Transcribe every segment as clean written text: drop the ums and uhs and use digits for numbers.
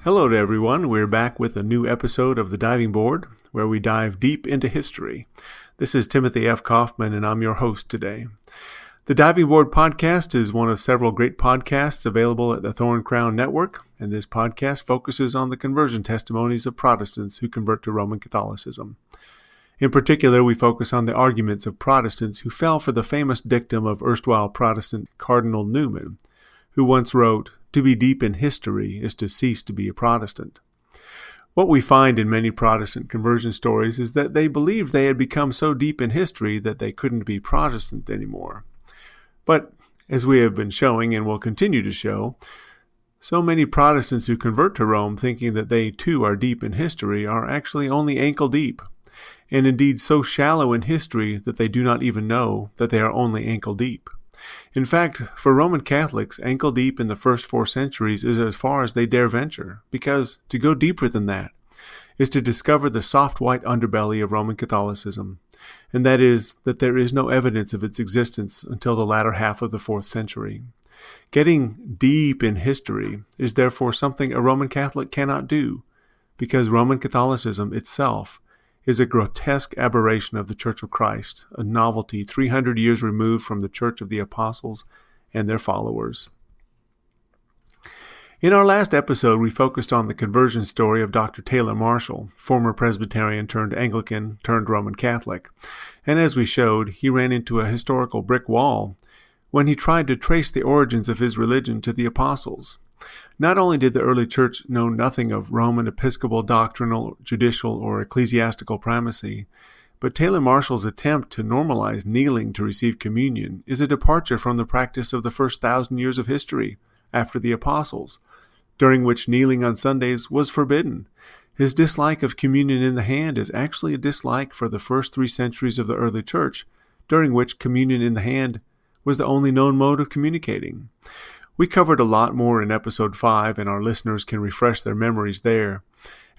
Hello to everyone. We're back with a new episode of The Diving Board, where we dive deep into history. This is Timothy F. Kauffman, and I'm your host today. The Diving Board podcast is one of several great podcasts available at the Thorn Crown Network, and this podcast focuses on the conversion testimonies of Protestants who convert to Roman Catholicism. In particular, we focus on the arguments of Protestants who fell for the famous dictum of erstwhile Protestant Cardinal Newman, who once wrote, "To be deep in history is to cease to be a Protestant." What we find in many Protestant conversion stories is that they believed they had become so deep in history that they couldn't be Protestant anymore. But, as we have been showing and will continue to show, so many Protestants who convert to Rome thinking that they too are deep in history are actually only ankle deep, and indeed so shallow in history that they do not even know that they are only ankle deep. In fact, for Roman Catholics, ankle deep in the first 4 centuries is as far as they dare venture, because to go deeper than that is to discover the soft white underbelly of Roman Catholicism, and that is that there is no evidence of its existence until the latter half of the 4th century. Getting deep in history is therefore something a Roman Catholic cannot do, because Roman Catholicism itself is a grotesque aberration of the Church of Christ, a novelty 300 years removed from the Church of the Apostles and their followers. In our last episode, we focused on the conversion story of Dr. Taylor Marshall, former Presbyterian turned Anglican turned Roman Catholic, and as we showed, he ran into a historical brick wall when he tried to trace the origins of his religion to the apostles. Not only did the early church know nothing of Roman episcopal doctrinal, judicial, or ecclesiastical primacy, but Taylor Marshall's attempt to normalize kneeling to receive communion is a departure from the practice of the first 1,000 years of history after the apostles, during which kneeling on Sundays was forbidden. His dislike of communion in the hand is actually a dislike for the first 3 centuries of the early church, during which communion in the hand was the only known mode of communicating. We covered a lot more in episode 5, and our listeners can refresh their memories there.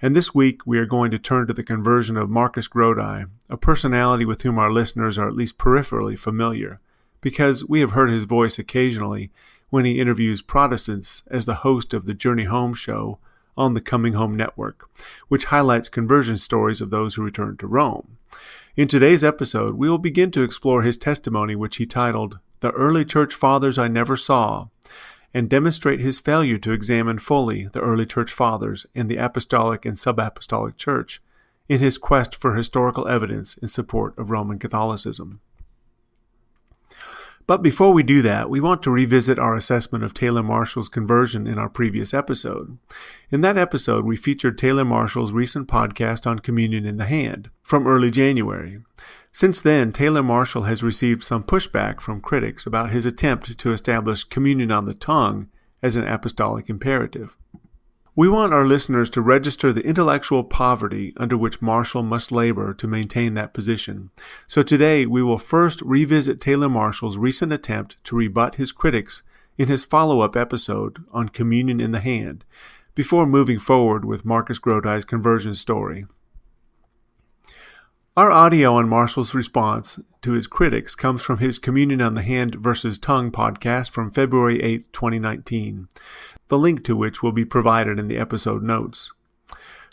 And this week, we are going to turn to the conversion of Marcus Grodi, a personality with whom our listeners are at least peripherally familiar, because we have heard his voice occasionally when he interviews Protestants as the host of the Journey Home show on the Coming Home Network, which highlights conversion stories of those who return to Rome. In today's episode, we will begin to explore his testimony, which he titled, "The Early Church Fathers I Never Saw," and demonstrate his failure to examine fully the early church fathers in the apostolic and sub-apostolic church in his quest for historical evidence in support of Roman Catholicism. But before we do that, we want to revisit our assessment of Taylor Marshall's conversion in our previous episode. In that episode, we featured Taylor Marshall's recent podcast on communion in the hand from early January. Since then, Taylor Marshall has received some pushback from critics about his attempt to establish communion on the tongue as an apostolic imperative. We want our listeners to register the intellectual poverty under which Marshall must labor to maintain that position. So today, we will first revisit Taylor Marshall's recent attempt to rebut his critics in his follow-up episode on communion in the hand, before moving forward with Marcus Grodi's conversion story. Our audio on Marshall's response to his critics comes from his Communion on the Hand versus Tongue podcast from February 8, 2019, the link to which will be provided in the episode notes.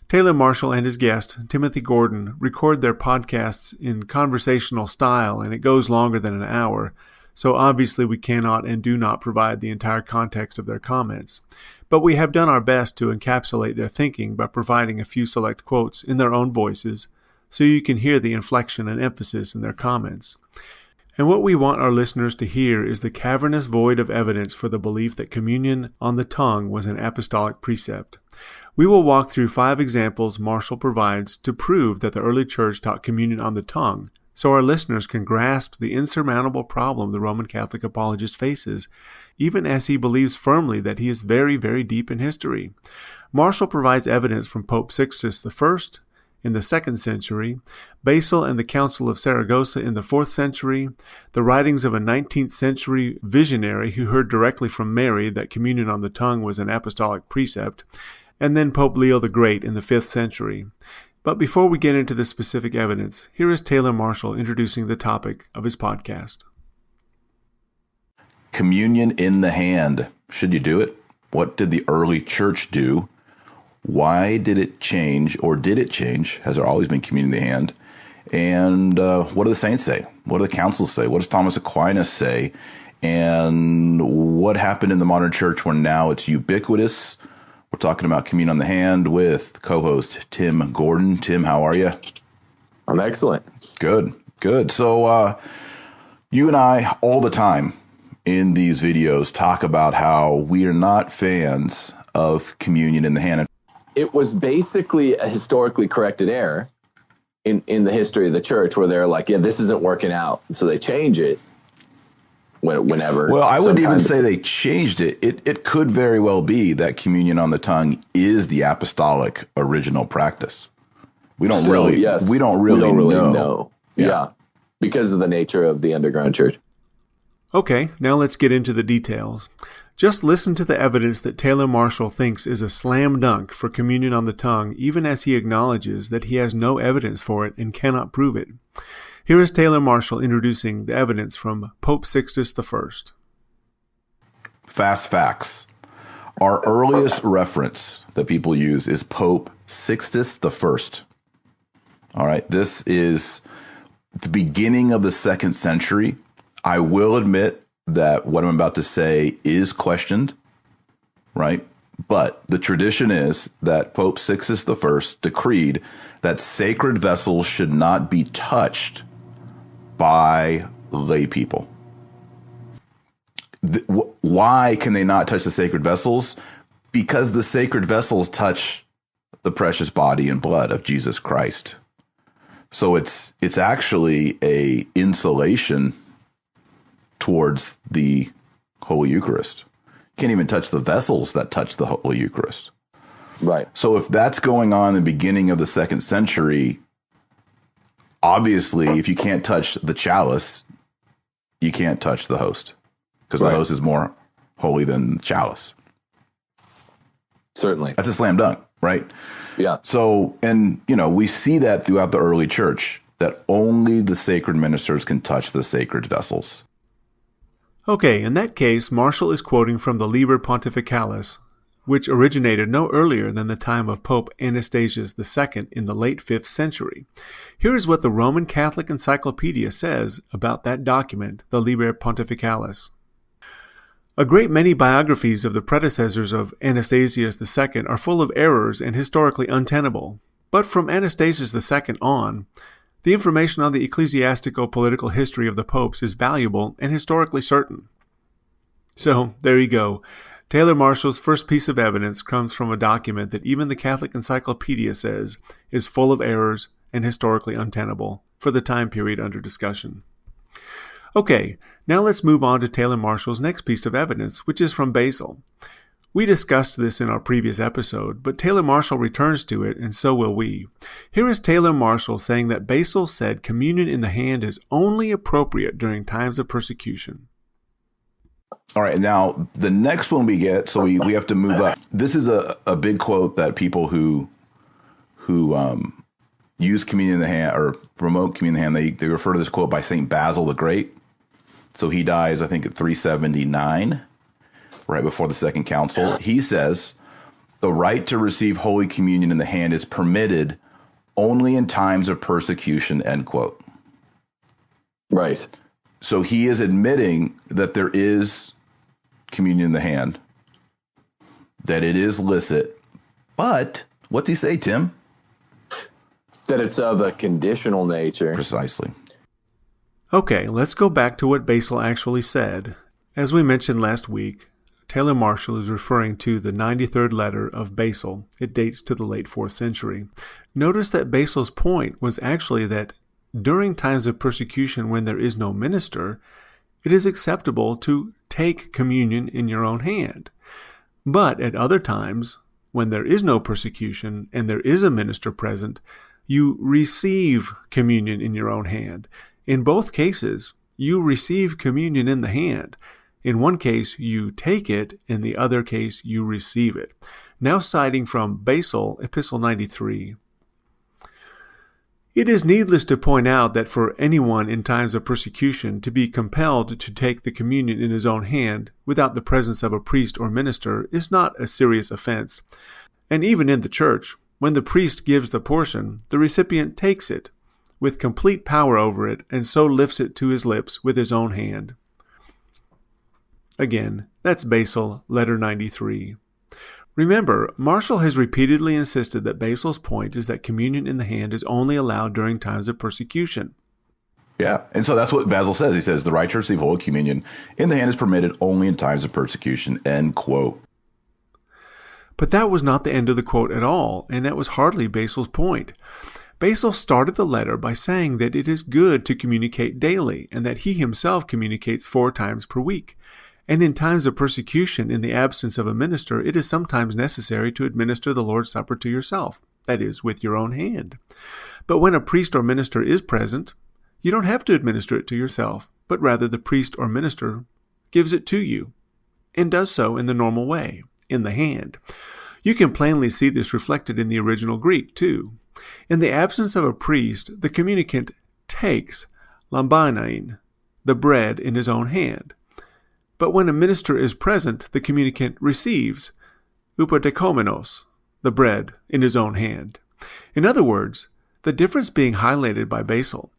Taylor Marshall and his guest, Timothy Gordon, record their podcasts in conversational style, and it goes longer than an hour, so obviously we cannot and do not provide the entire context of their comments. But we have done our best to encapsulate their thinking by providing a few select quotes in their own voices, so you can hear the inflection and emphasis in their comments. And what we want our listeners to hear is the cavernous void of evidence for the belief that communion on the tongue was an apostolic precept. We will walk through 5 examples Marshall provides to prove that the early church taught communion on the tongue, so our listeners can grasp the insurmountable problem the Roman Catholic apologist faces, even as he believes firmly that he is very, very deep in history. Marshall provides evidence from Pope Sixtus I, in the 2nd century, Basil and the Council of Saragossa in the 4th century, the writings of a 19th century visionary who heard directly from Mary that communion on the tongue was an apostolic precept, and then Pope Leo the Great in the 5th century. But before we get into the specific evidence, here is Taylor Marshall introducing the topic of his podcast. Communion in the hand. Should you do it? What did the early church do? Why did it change, or did it change? Has there always been communion in the hand? And what do the saints say? What do the councils say? What does Thomas Aquinas say? And what happened in the modern church when now it's ubiquitous? We're talking about communion on the hand with co-host Tim Gordon. Tim, how are you? I'm excellent. Good. So you and I all the time in these videos talk about how we are not fans of communion in the hand. It was basically a historically corrected error in the history of the church where they're like, yeah, this isn't working out. So they change it whenever. Well, I wouldn't even say they changed it. It could very well be that communion on the tongue is the apostolic original practice. We don't really know. Yeah, because of the nature of the underground church. Okay, now let's get into the details. Just listen to the evidence that Taylor Marshall thinks is a slam dunk for communion on the tongue, even as he acknowledges that he has no evidence for it and cannot prove it. Here is Taylor Marshall introducing the evidence from Pope Sixtus I. Fast facts. Our earliest reference that people use is Pope Sixtus I. All right, this is the beginning of the 2nd century. I will admit that what I'm about to say is questioned, right? But the tradition is that Pope Sixtus I decreed that sacred vessels should not be touched by lay people. Why can they not touch the sacred vessels? Because the sacred vessels touch the precious body and blood of Jesus Christ. So it's actually a insulation towards the Holy Eucharist. You can't even touch the vessels that touch the Holy Eucharist. Right. So if that's going on in the beginning of the 2nd century, obviously, if you can't touch the chalice, you can't touch the host, because the host is more holy than the chalice. Certainly. That's a slam dunk, right? Yeah. So, and, we see that throughout the early church, that only the sacred ministers can touch the sacred vessels. Okay, in that case, Marshall is quoting from the Liber Pontificalis, which originated no earlier than the time of Pope Anastasius II in the late 5th century. Here is what the Roman Catholic Encyclopedia says about that document, the Liber Pontificalis. A great many biographies of the predecessors of Anastasius II are full of errors and historically untenable. But from Anastasius II on, the information on the ecclesiastico-political history of the popes is valuable and historically certain. So, there you go. Taylor Marshall's first piece of evidence comes from a document that even the Catholic Encyclopedia says is full of errors and historically untenable for the time period under discussion. Okay, now let's move on to Taylor Marshall's next piece of evidence, which is from Basil. We discussed this in our previous episode, but Taylor Marshall returns to it, and so will we. Here is Taylor Marshall saying that Basil said communion in the hand is only appropriate during times of persecution. All right, now the next one we get, so we have to move up. This is a big quote that people who use communion in the hand or promote communion in the hand, they refer to this quote by St. Basil the Great. So he dies, I think, at 379. Right before the Second Council. He says, the right to receive Holy Communion in the hand is permitted only in times of persecution, end quote. Right. So he is admitting that there is communion in the hand, that it is licit, but what's he say, Tim? That it's of a conditional nature. Precisely. Okay, let's go back to what Basil actually said. As we mentioned last week, Taylor Marshall is referring to the 93rd letter of Basil. It dates to the late 4th century. Notice that Basil's point was actually that during times of persecution when there is no minister, it is acceptable to take communion in your own hand. But at other times, when there is no persecution and there is a minister present, you receive communion in your own hand. In both cases, you receive communion in the hand. In one case, you take it. In the other case, you receive it. Now citing from Basil, Epistle 93. It is needless to point out that for anyone in times of persecution to be compelled to take the communion in his own hand without the presence of a priest or minister is not a serious offense. And even in the church, when the priest gives the portion, the recipient takes it with complete power over it and so lifts it to his lips with his own hand. Again, that's Basil, letter 93. Remember, Marshall has repeatedly insisted that Basil's point is that communion in the hand is only allowed during times of persecution. Yeah, and so that's what Basil says. He says, the right to receive Holy Communion in the hand is permitted only in times of persecution, end quote. But that was not the end of the quote at all, and that was hardly Basil's point. Basil started the letter by saying that it is good to communicate daily, and that he himself communicates 4 times per week. And in times of persecution, in the absence of a minister, it is sometimes necessary to administer the Lord's Supper to yourself, that is, with your own hand. But when a priest or minister is present, you don't have to administer it to yourself, but rather the priest or minister gives it to you, and does so in the normal way, in the hand. You can plainly see this reflected in the original Greek, too. In the absence of a priest, the communicant takes lambanein, the bread, in his own hand. But when a minister is present, the communicant receives upodekomenos, the bread, in his own hand. In other words, the difference being highlighted by Basil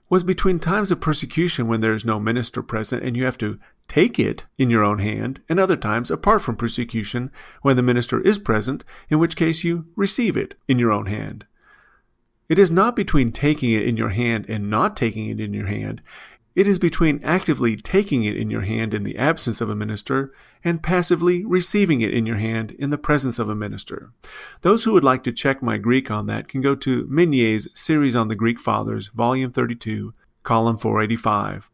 was between times of persecution when there is no minister present and you have to take it in your own hand, and other times apart from persecution when the minister is present, in which case you receive it in your own hand. It is not between taking it in your hand and not taking it in your hand. It is between actively taking it in your hand in the absence of a minister and passively receiving it in your hand in the presence of a minister. Those who would like to check my Greek on that can go to Minier's Series on the Greek Fathers, Volume 32, Column 485.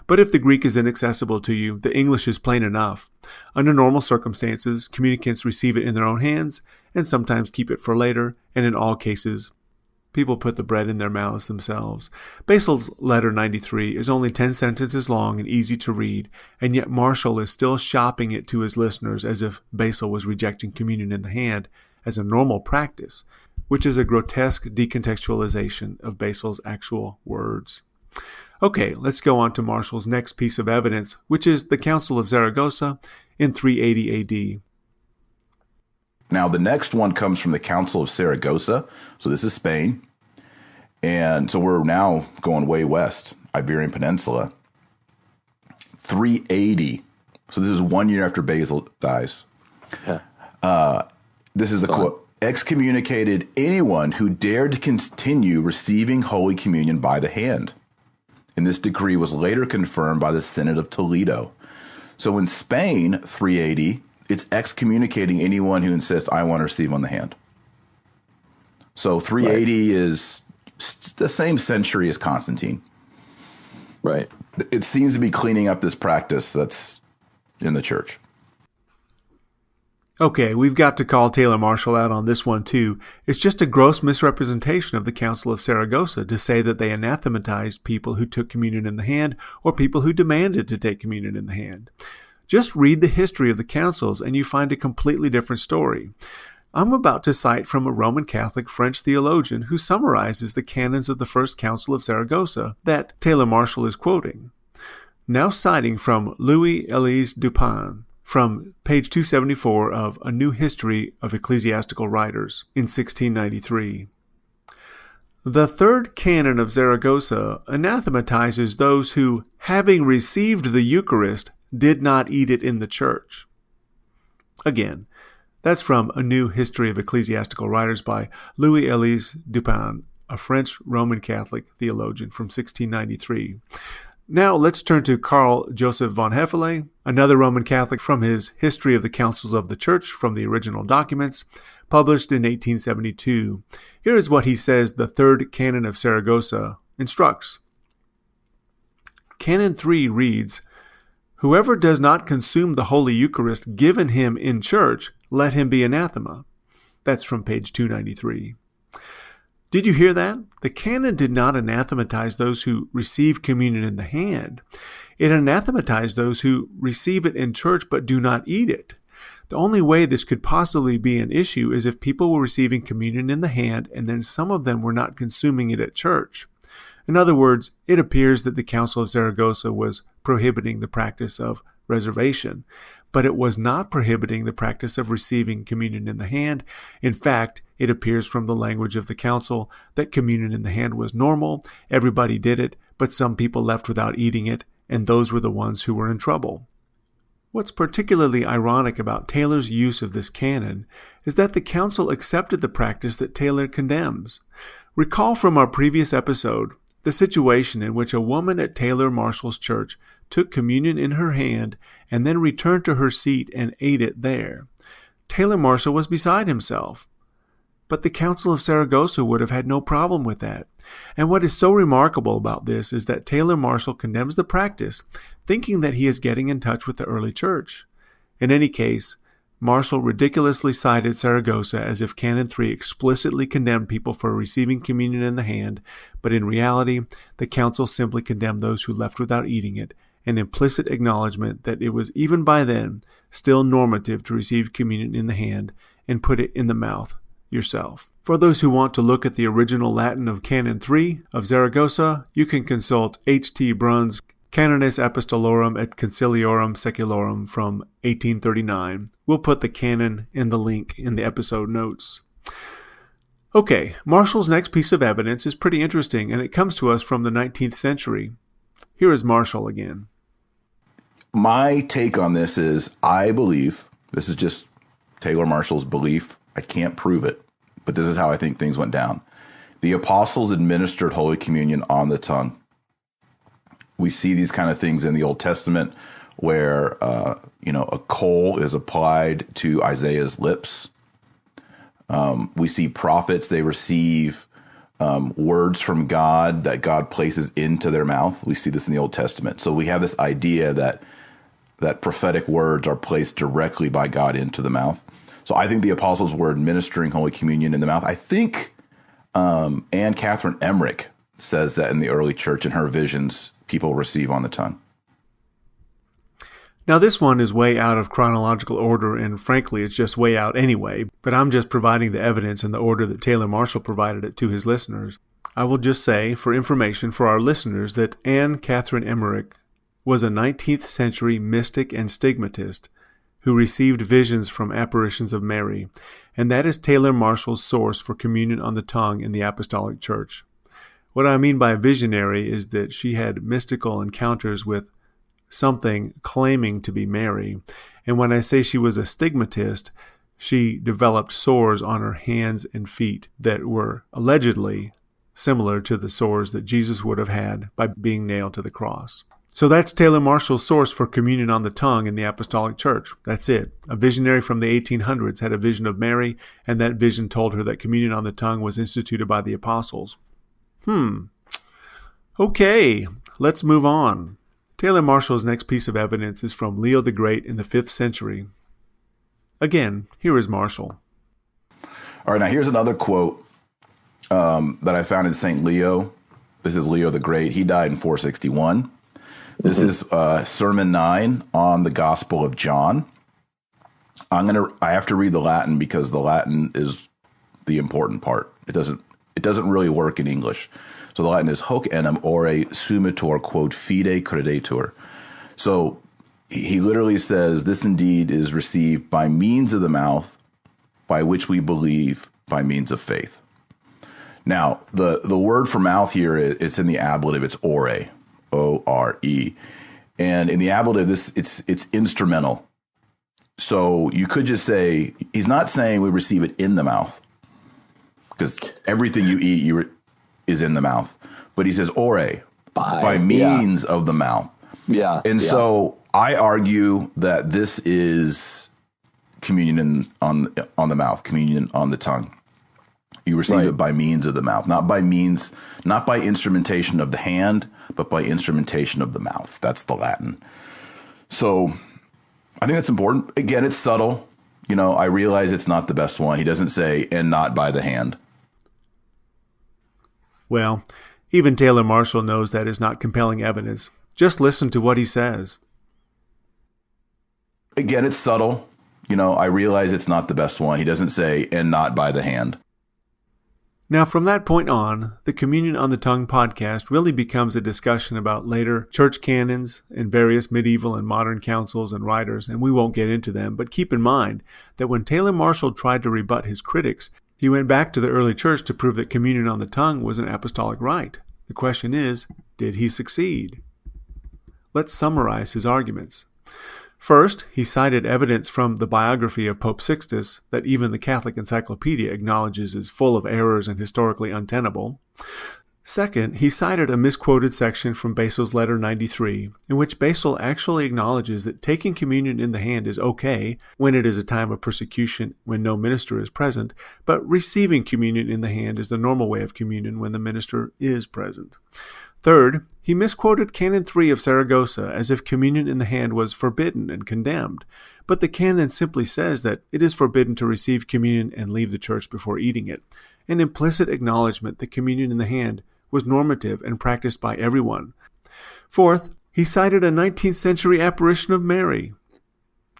But if the Greek is inaccessible to you, the English is plain enough. Under normal circumstances, communicants receive it in their own hands and sometimes keep it for later, and in all cases, people put the bread in their mouths themselves. Basil's letter 93 is only 10 sentences long and easy to read, and yet Marshall is still shopping it to his listeners as if Basil was rejecting communion in the hand as a normal practice, which is a grotesque decontextualization of Basil's actual words. Okay, let's go on to Marshall's next piece of evidence, which is the Council of Saragossa in 380 AD. Now, the next one comes from the Council of Saragossa. So this is Spain. And so we're now going way west, Iberian Peninsula. 380. So this is 1 year after Basil dies. This is the quote. Excommunicated anyone who dared to continue receiving Holy Communion by the hand. And this decree was later confirmed by the Synod of Toledo. So in Spain, 380, it's excommunicating anyone who insists, I want to receive on the hand. So 380 is the same century as Constantine. Right. It seems to be cleaning up this practice that's in the church. Okay, we've got to call Taylor Marshall out on this one too. It's just a gross misrepresentation of the Council of Saragossa to say that they anathematized people who took communion in the hand or people who demanded to take communion in the hand. Just read the history of the councils and you find a completely different story. I'm about to cite from a Roman Catholic French theologian who summarizes the canons of the First Council of Saragossa that Taylor Marshall is quoting. Now citing from Louis-Élise Dupin from page 274 of A New History of Ecclesiastical Writers in 1693. The third canon of Saragossa anathematizes those who, having received the Eucharist, did not eat it in the church. Again, that's from A New History of Ecclesiastical Writers by Louis-Élise Dupin, a French Roman Catholic theologian from 1693. Now let's turn to Karl Joseph von Hefele, another Roman Catholic, from his History of the Councils of the Church from the original documents, published in 1872. Here is what he says the third canon of Saragossa instructs. Canon 3 reads, Whoever does not consume the Holy Eucharist given him in church, let him be anathema. That's from page 293. Did you hear that? The canon did not anathematize those who receive communion in the hand. It anathematized those who receive it in church but do not eat it. The only way this could possibly be an issue is if people were receiving communion in the hand and then some of them were not consuming it at church. In other words, it appears that the Council of Saragossa was prohibiting the practice of reservation, but it was not prohibiting the practice of receiving communion in the hand. In fact, it appears from the language of the council that communion in the hand was normal, everybody did it, but some people left without eating it, and those were the ones who were in trouble. What's particularly ironic about Taylor's use of this canon is that the council accepted the practice that Taylor condemns. Recall from our previous episode the situation in which a woman at Taylor Marshall's church took communion in her hand and then returned to her seat and ate it there. Taylor Marshall was beside himself. But the Council of Saragossa would have had no problem with that. And what is so remarkable about this is that Taylor Marshall condemns the practice, thinking that he is getting in touch with the early church. In any case, Marshall ridiculously cited Saragossa as if Canon 3 explicitly condemned people for receiving communion in the hand, but in reality, the council simply condemned those who left without eating it, an implicit acknowledgement that it was even by then still normative to receive communion in the hand and put it in the mouth yourself. For those who want to look at the original Latin of Canon 3 of Saragossa, you can consult H.T. Brunn's Canonis Apostolorum et Conciliorum Secularum from 1839. We'll put the canon in the link in the episode notes. Okay, Marshall's next piece of evidence is pretty interesting, and it comes to us from the 19th century. Here is Marshall again. My take on this is, I believe, this is just Taylor Marshall's belief, I can't prove it, but this is how I think things went down. The apostles administered Holy Communion on the tongue. We see these kind of things in the Old Testament where, a coal is applied to Isaiah's lips. We see prophets, they receive words from God that God places into their mouth. We see this in the Old Testament. So we have this idea that prophetic words are placed directly by God into the mouth. So I think the apostles were administering Holy Communion in the mouth. I think Anne Catherine Emmerich says that in the early church, in her visions, people receive on the tongue. Now this one is way out of chronological order, and frankly, it's just way out anyway, but I'm just providing the evidence in the order that Taylor Marshall provided it to his listeners. I will just say, for information for our listeners, that Anne Catherine Emmerich was a 19th century mystic and stigmatist who received visions from apparitions of Mary, and that is Taylor Marshall's source for communion on the tongue in the Apostolic Church. What I mean by visionary is that she had mystical encounters with something claiming to be Mary, and when I say she was a stigmatist, she developed sores on her hands and feet that were allegedly similar to the sores that Jesus would have had by being nailed to the cross. So that's Taylor Marshall's source for communion on the tongue in the Apostolic Church. That's it. A visionary from the 1800s had a vision of Mary, and that vision told her that communion on the tongue was instituted by the apostles. Okay, let's move on. Taylor Marshall's next piece of evidence is from Leo the Great in the 5th century. Again, here is Marshall. All right, now here's another quote that I found in St. Leo. This is Leo the Great. He died in 461. This is Sermon 9 on the Gospel of John. I have to read the Latin because the Latin is the important part. It doesn't really work in English. So the Latin is hoc enim ore sumitor quod fide credetur. So he literally says, this indeed is received by means of the mouth, by which we believe by means of faith. Now, the word for mouth here, it's in the ablative, it's ore. O-R-E. And in the ablative, it's instrumental. So you could just say, he's not saying we receive it in the mouth, because everything you eat is in the mouth. But he says, ore, by means of the mouth. Yeah. And so I argue that this is communion on the mouth, communion on the tongue. You receive it by means of the mouth, not by instrumentation of the hand, but by instrumentation of the mouth. That's the Latin. So I think that's important. Again, it's subtle. I realize it's not the best one. He doesn't say, and not by the hand. Well, even Taylor Marshall knows that is not compelling evidence. Just listen to what he says. Again, it's subtle. I realize it's not the best one. He doesn't say, and not by the hand. Now, from that point on, the Communion on the Tongue podcast really becomes a discussion about later church canons and various medieval and modern councils and writers, and we won't get into them, but keep in mind that when Taylor Marshall tried to rebut his critics, he went back to the early church to prove that communion on the tongue was an apostolic rite. The question is, did he succeed? Let's summarize his arguments. First, he cited evidence from the biography of Pope Sixtus that even the Catholic Encyclopedia acknowledges is full of errors and historically untenable. Second, he cited a misquoted section from Basil's letter 93, in which Basil actually acknowledges that taking communion in the hand is okay when it is a time of persecution when no minister is present, but receiving communion in the hand is the normal way of communion when the minister is present. Third, he misquoted Canon 3 of Saragossa as if communion in the hand was forbidden and condemned, but the canon simply says that it is forbidden to receive communion and leave the church before eating it, an implicit acknowledgement that communion in the hand was normative and practiced by everyone. Fourth, he cited a 19th century apparition of Mary.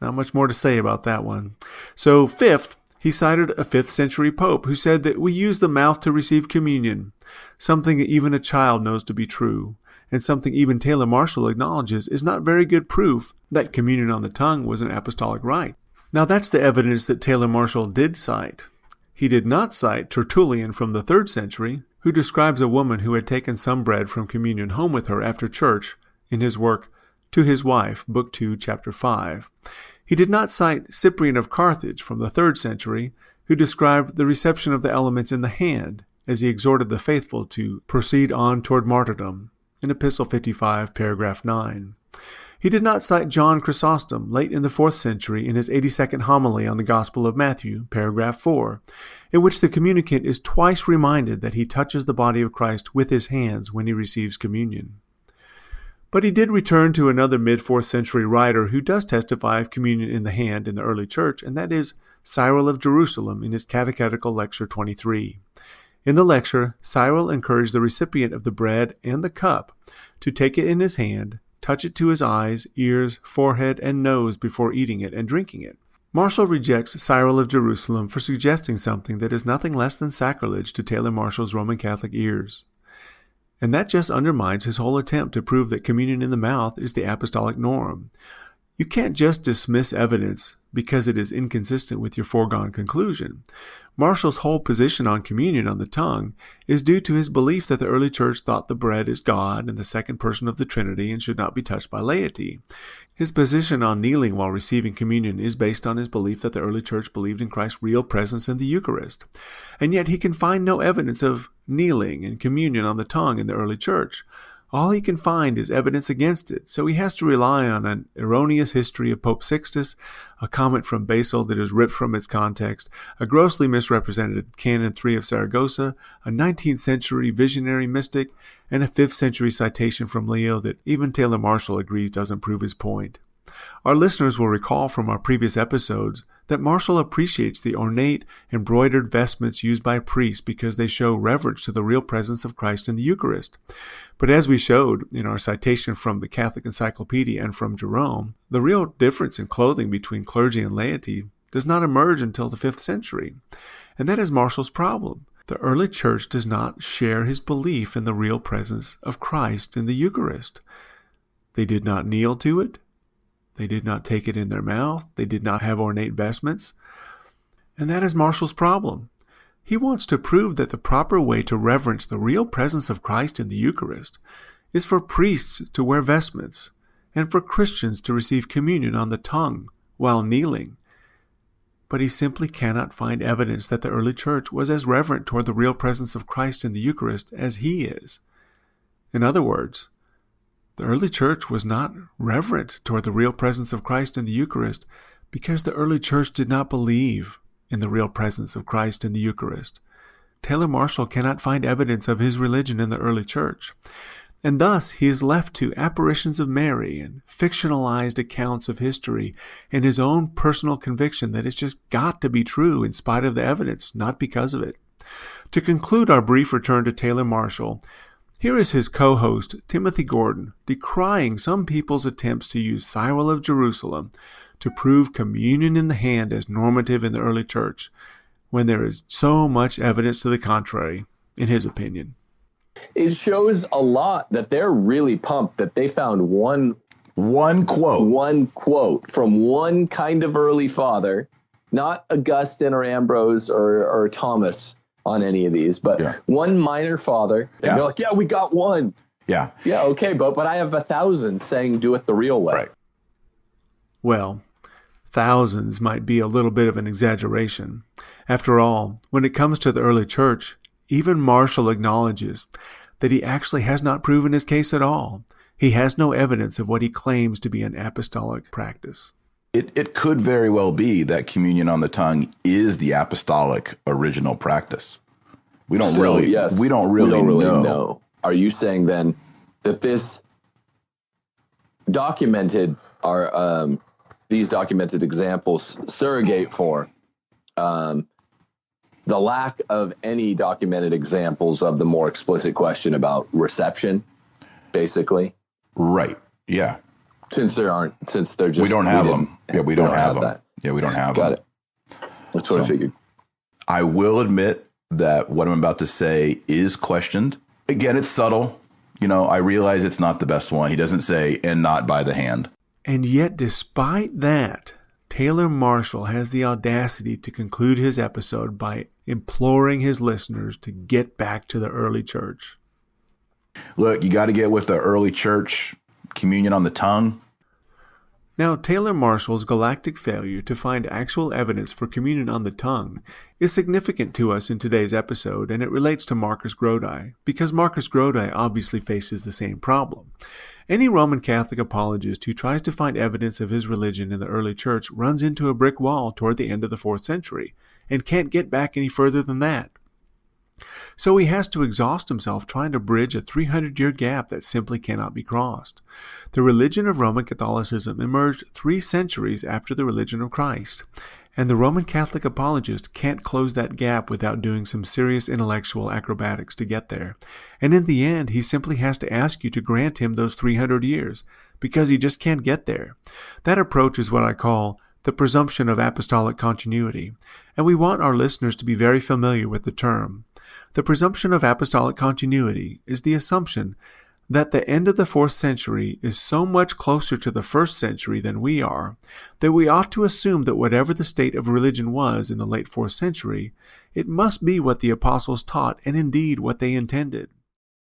Not much more to say about that one. So fifth, he cited a 5th century pope who said that we use the mouth to receive communion, something that even a child knows to be true, and something even Taylor Marshall acknowledges is not very good proof that communion on the tongue was an apostolic rite. Now that's the evidence that Taylor Marshall did cite. He did not cite Tertullian from the 3rd century, who describes a woman who had taken some bread from communion home with her after church in his work To His Wife, Book 2, Chapter 5. He did not cite Cyprian of Carthage from the 3rd century, who described the reception of the elements in the hand as he exhorted the faithful to proceed on toward martyrdom, in Epistle 55, paragraph 9. He did not cite John Chrysostom late in the 4th century in his 82nd homily on the Gospel of Matthew, paragraph 4, in which the communicant is twice reminded that he touches the body of Christ with his hands when he receives communion. But he did return to another mid-4th century writer who does testify of communion in the hand in the early church, and that is Cyril of Jerusalem in his Catechetical Lecture 23. In the lecture, Cyril encouraged the recipient of the bread and the cup to take it in his hand, touch it to his eyes, ears, forehead, and nose before eating it and drinking it. Marshall rejects Cyril of Jerusalem for suggesting something that is nothing less than sacrilege to Taylor Marshall's Roman Catholic ears. And that just undermines his whole attempt to prove that communion in the mouth is the apostolic norm. You can't just dismiss evidence because it is inconsistent with your foregone conclusion. Marshall's whole position on communion on the tongue is due to his belief that the early church thought the bread is God and the second person of the Trinity and should not be touched by laity. His position on kneeling while receiving communion is based on his belief that the early church believed in Christ's real presence in the Eucharist. And yet he can find no evidence of kneeling and communion on the tongue in the early church. All he can find is evidence against it, so he has to rely on an erroneous history of Pope Sixtus, a comment from Basil that is ripped from its context, a grossly misrepresented Canon 3 of Saragossa, a 19th century visionary mystic, and a 5th century citation from Leo that even Taylor Marshall agrees doesn't prove his point. Our listeners will recall from our previous episodes that Marshall appreciates the ornate, embroidered vestments used by priests because they show reverence to the real presence of Christ in the Eucharist. But as we showed in our citation from the Catholic Encyclopedia and from Jerome, the real difference in clothing between clergy and laity does not emerge until the 5th century. And that is Marshall's problem. The early church does not share his belief in the real presence of Christ in the Eucharist. They did not kneel to it. They did not take it in their mouth. They did not have ornate vestments. And that is Marshall's problem. He wants to prove that the proper way to reverence the real presence of Christ in the Eucharist is for priests to wear vestments and for Christians to receive communion on the tongue while kneeling. But he simply cannot find evidence that the early church was as reverent toward the real presence of Christ in the Eucharist as he is. In other words, the early church was not reverent toward the real presence of Christ in the Eucharist because the early church did not believe in the real presence of Christ in the Eucharist. Taylor Marshall cannot find evidence of his religion in the early church, and thus he is left to apparitions of Mary and fictionalized accounts of history and his own personal conviction that it's just got to be true in spite of the evidence, not because of it. To conclude our brief return to Taylor Marshall, here is his co-host, Timothy Gordon, decrying some people's attempts to use Cyril of Jerusalem to prove communion in the hand as normative in the early church. when there is so much evidence to the contrary, in his opinion. It shows a lot that they're really pumped that they found one quote from one kind of early father, not Augustine or Ambrose or Thomas on any of these, but one minor father. And they're like, yeah, we got one. Yeah. Yeah, okay, but I have 1,000 saying do it the real way. Right. Well, thousands might be a little bit of an exaggeration. After all, when it comes to the early church, even Marshall acknowledges that he actually has not proven his case at all. He has no evidence of what he claims to be an apostolic practice. It could very well be that communion on the tongue is the apostolic original practice. We don't really know. Are you saying then that this documented are these documented examples surrogate for the lack of any documented examples of the more explicit question about reception, basically? Right. Yeah. Since they're just... We don't have them. Yeah, we don't have them. That. Yeah, we don't have Got them. it. That's what I figured. I will admit that what I'm about to say is questioned. Again, it's subtle. I realize it's not the best one. He doesn't say, and not by the hand. And yet, despite that, Taylor Marshall has the audacity to conclude his episode by imploring his listeners to get back to the early church. Look, you got to get with the early church, communion on the tongue. Now, Taylor Marshall's galactic failure to find actual evidence for communion on the tongue is significant to us in today's episode, and it relates to Marcus Grodi, because Marcus Grodi obviously faces the same problem. Any Roman Catholic apologist who tries to find evidence of his religion in the early church runs into a brick wall toward the end of the 4th century, and can't get back any further than that. So he has to exhaust himself trying to bridge a 300-year gap that simply cannot be crossed. The religion of Roman Catholicism emerged 3 centuries after the religion of Christ, and the Roman Catholic apologist can't close that gap without doing some serious intellectual acrobatics to get there. And in the end, he simply has to ask you to grant him those 300 years, because he just can't get there. That approach is what I call the presumption of apostolic continuity, and we want our listeners to be very familiar with the term. The presumption of apostolic continuity is the assumption that the end of the 4th century is so much closer to the 1st century than we are, that we ought to assume that whatever the state of religion was in the late 4th century, it must be what the apostles taught and indeed what they intended.